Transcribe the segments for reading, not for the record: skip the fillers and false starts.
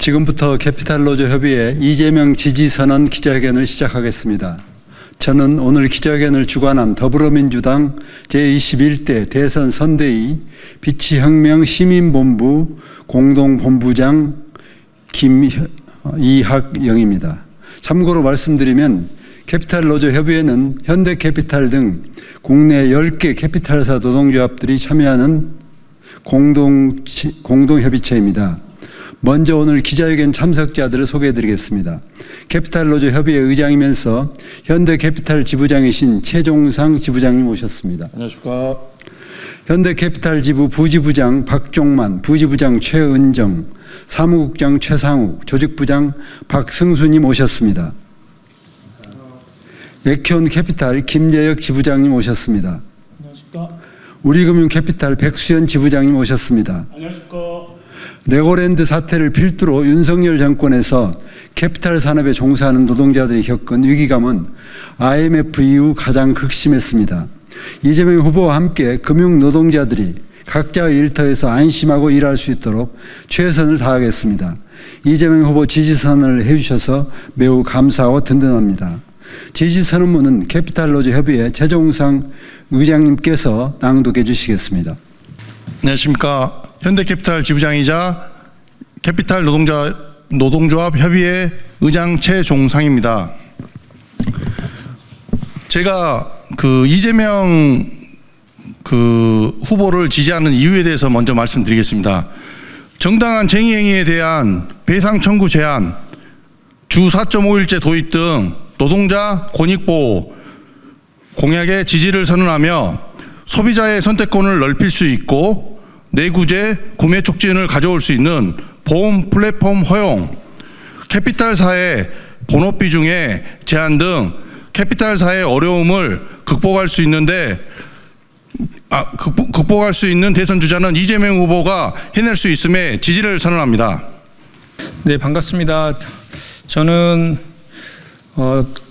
지금부터 캐피탈노조 협의회 이재명 지지선언 기자회견을 시작하겠습니다. 저는 오늘 기자회견을 주관한 더불어민주당 제21대 대선 선대위 비치혁명 시민본부 공동본부장 이학영입니다. 참고로 말씀드리면 캐피탈노조 협의회는 현대캐피탈 등 국내 10개 캐피탈사 노동조합들이 참여하는 공동협의체입니다. 먼저 오늘 기자회견 참석자들을 소개해드리겠습니다. 캐피탈노조 협의회 의장이면서 현대캐피탈 지부장이신 최종상 지부장님 오셨습니다. 안녕하십니까. 현대캐피탈 지부 부지부장 박종만, 부지부장 최은정, 사무국장 최상욱, 조직부장 박승수님 오셨습니다. 에큐온캐피탈 김재혁 지부장님 오셨습니다. 안녕하십니까. 우리금융캐피탈 백수연 지부장님 오셨습니다. 안녕하십니까. 레고랜드 사태를 필두로 윤석열 정권에서 캐피탈 산업에 종사하는 노동자들이 겪은 위기감은 IMF 이후 가장 극심했습니다. 이재명 후보와 함께 금융 노동자들이 각자의 일터에서 안심하고 일할 수 있도록 최선을 다하겠습니다. 이재명 후보 지지선언을 해주셔서 매우 감사하고 든든합니다. 지지선언문은 캐피탈노조 협의회 최종상 의장님께서 낭독해 주시겠습니다. 안녕하십니까. 현대캐피탈 지부장이자 캐피탈 노동조합 협의회 의장 최종상입니다. 제가 이재명 후보를 지지하는 이유에 대해서 먼저 말씀드리겠습니다. 정당한 쟁의행위에 대한 배상 청구 제한, 주 4.5일제 도입 등 노동자 권익보호 공약에 지지를 선언하며 소비자의 선택권을 넓힐 수 있고 내구재 구매 촉진을 가져올 수 있는 보험 플랫폼 허용, 캐피탈사의 본업 비중의 제한 등 캐피탈사의 어려움을 극복할 수 있는 대선 주자는 이재명 후보가 해낼 수 있음에 지지를 선언합니다. 네, 반갑습니다. 저는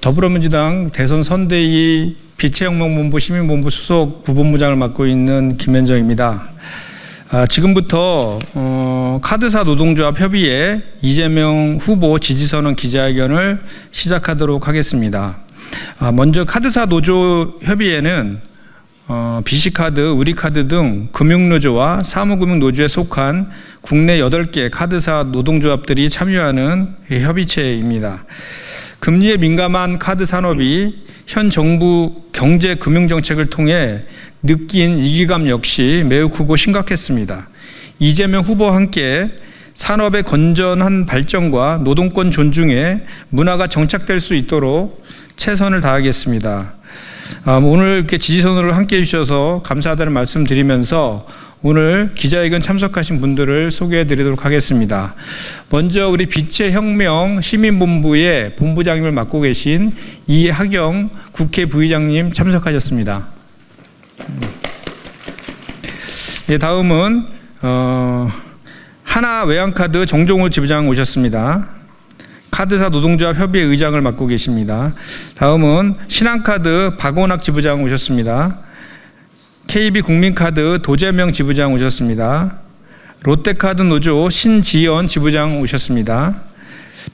더불어민주당 대선 선대위 비치혁명본부 시민본부 수석 부본부장을 맡고 있는 김현정입니다. 지금부터 카드사 노동조합 협의회 이재명 후보 지지선언 기자회견을 시작하도록 하겠습니다. 먼저 카드사 노조 협의회는 BC카드, 우리카드 등 금융노조와 사무금융노조에 속한 국내 8개 카드사 노동조합들이 참여하는 협의체입니다. 금리에 민감한 카드 산업이 현 정부 경제 금융 정책을 통해 느낀 위기감 역시 매우 크고 심각했습니다. 이재명 후보와 함께 산업의 건전한 발전과 노동권 존중에 문화가 정착될 수 있도록 최선을 다하겠습니다. 오늘 이렇게 지지선언을 함께 해주셔서 감사하다는 말씀 드리면서 오늘 기자회견 참석하신 분들을 소개해 드리도록 하겠습니다. 먼저 우리 빛의 혁명 시민본부의 본부장님을 맡고 계신 이학영 국회 부의장님 참석하셨습니다. 네, 다음은 하나외환카드 정종호 지부장 오셨습니다. 카드사 노동조합 협의회 의장을 맡고 계십니다. 다음은 신한카드 박원학 지부장 오셨습니다. KB국민카드 도재명 지부장 오셨습니다. 롯데카드 노조 신지연 지부장 오셨습니다.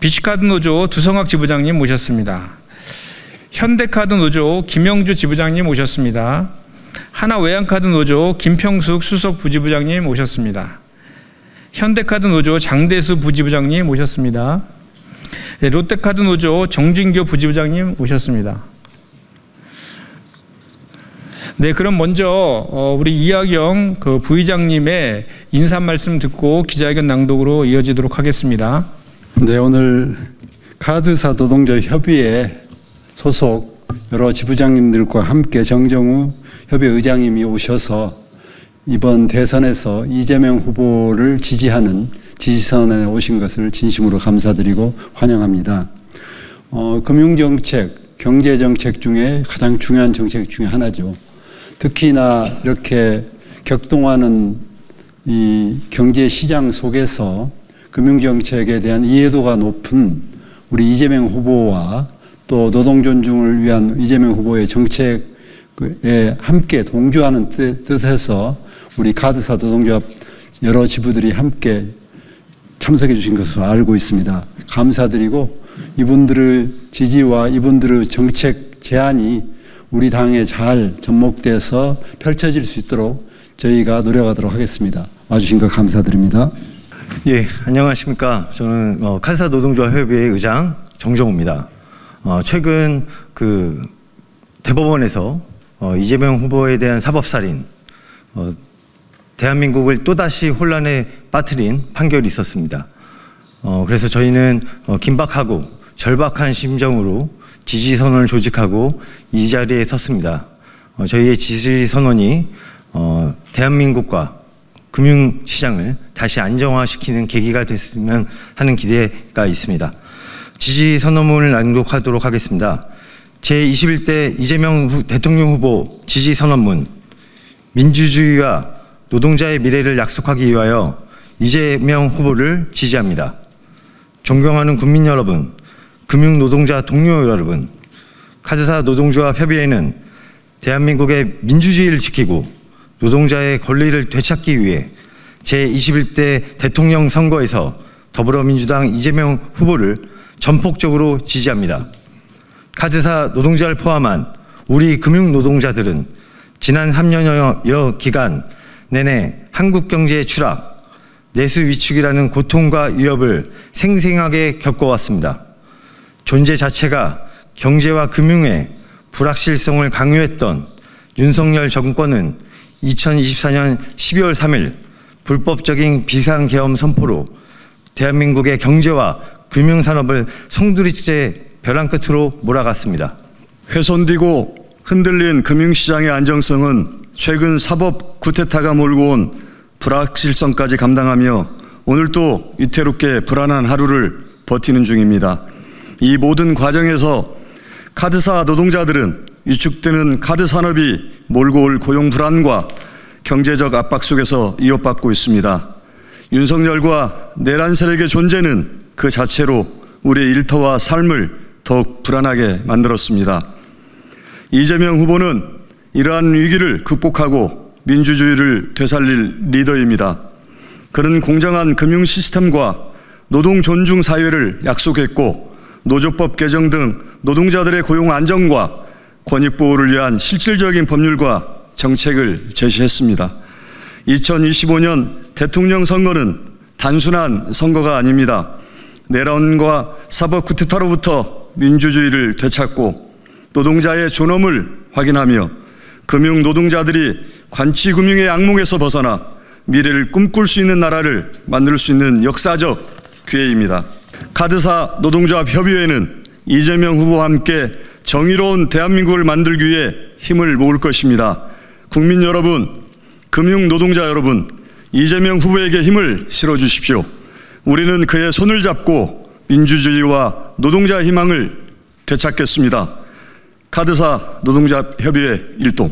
BC카드 노조 두성학 지부장님 모셨습니다. 현대카드 노조 김영주 지부장님 오셨습니다. 하나외환카드 노조 김평숙 수석 부지부장님 오셨습니다. 현대카드 노조 장대수 부지부장님 오셨습니다. 네, 롯데카드 노조 정진교 부지부장님 오셨습니다. 네, 그럼 먼저 우리 이학영 부의장님의 인사 말씀 듣고 기자회견 낭독으로 이어지도록 하겠습니다. 네, 오늘 카드사 노동조합 협의회 소속 여러 지부장님들과 함께 정정우 협의회 의장님이 오셔서 이번 대선에서 이재명 후보를 지지하는 지지선언에 오신 것을 진심으로 감사드리고 환영합니다. 금융정책, 경제정책 중에 가장 중요한 정책 중에 하나죠. 특히나 이렇게 격동하는 이 경제시장 속에서 금융정책에 대한 이해도가 높은 우리 이재명 후보와 또 노동 존중을 위한 이재명 후보의 정책에 함께 동조하는 뜻에서 우리 카드사 노동조합 여러 지부들이 함께 참석해 주신 것으로 알고 있습니다. 감사드리고 이분들의 지지와 이분들의 정책 제안이 우리 당에 잘 접목돼서 펼쳐질 수 있도록 저희가 노력하도록 하겠습니다. 와주신 것 감사드립니다. 예, 안녕하십니까. 저는 카드사 노동조합 협의회 의장 정정우입니다. 최근 그 대법원에서 이재명 후보에 대한 사법살인, 대한민국을 또다시 혼란에 빠뜨린 판결이 있었습니다. 그래서 저희는 긴박하고 절박한 심정으로 지지선언을 조직하고 이 자리에 섰습니다. 저희의 지지선언이 대한민국과 금융시장을 다시 안정화시키는 계기가 됐으면 하는 기대가 있습니다. 지지선언문을 낭독하도록 하겠습니다. 제21대 이재명 대통령 후보 지지선언문. 민주주의와 노동자의 미래를 약속하기 위하여 이재명 후보를 지지합니다. 존경하는 국민 여러분, 금융노동자 동료 여러분, 카드사 노동조합 협의회는 대한민국의 민주주의를 지키고 노동자의 권리를 되찾기 위해 제21대 대통령 선거에서 더불어민주당 이재명 후보를 전폭적으로 지지합니다. 카드사 노동자를 포함한 우리 금융노동자들은 지난 3년여 기간 내내 한국 경제의 추락, 내수 위축이라는 고통과 위협을 생생하게 겪어왔습니다. 존재 자체가 경제와 금융의 불확실성을 강요했던 윤석열 정권은 2024년 12월 3일 불법적인 비상계엄 선포로 대한민국의 경제와 금융산업을 송두리째 벼랑 끝으로 몰아갔습니다. 훼손되고 흔들린 금융시장의 안정성은 최근 사법 쿠데타가 몰고 온 불확실성까지 감당하며 오늘도 위태롭게 불안한 하루를 버티는 중입니다. 이 모든 과정에서 카드사 노동자들은 위축되는 카드 산업이 몰고 올 고용 불안과 경제적 압박 속에서 이어받고 있습니다. 윤석열과 내란 세력의 존재는 그 자체로 우리의 일터와 삶을 더욱 불안하게 만들었습니다. 이재명 후보는 이러한 위기를 극복하고 민주주의를 되살릴 리더입니다. 그는 공정한 금융 시스템과 노동 존중 사회를 약속했고 노조법 개정 등 노동자들의 고용 안정과 권익 보호를 위한 실질적인 법률과 정책을 제시했습니다. 2025년 대통령 선거는 단순한 선거가 아닙니다. 내란과 사법 쿠데타로부터 민주주의를 되찾고 노동자의 존엄을 확인하며 금융 노동자들이 관치금융의 악몽에서 벗어나 미래를 꿈꿀 수 있는 나라를 만들 수 있는 역사적 기회입니다. 카드사 노동조합 협의회는 이재명 후보와 함께 정의로운 대한민국을 만들기 위해 힘을 모을 것입니다. 국민 여러분, 금융 노동자 여러분, 이재명 후보에게 힘을 실어주십시오. 우리는 그의 손을 잡고 민주주의와 노동자 희망을 되찾겠습니다. 카드사 노동조합 협의회 일동.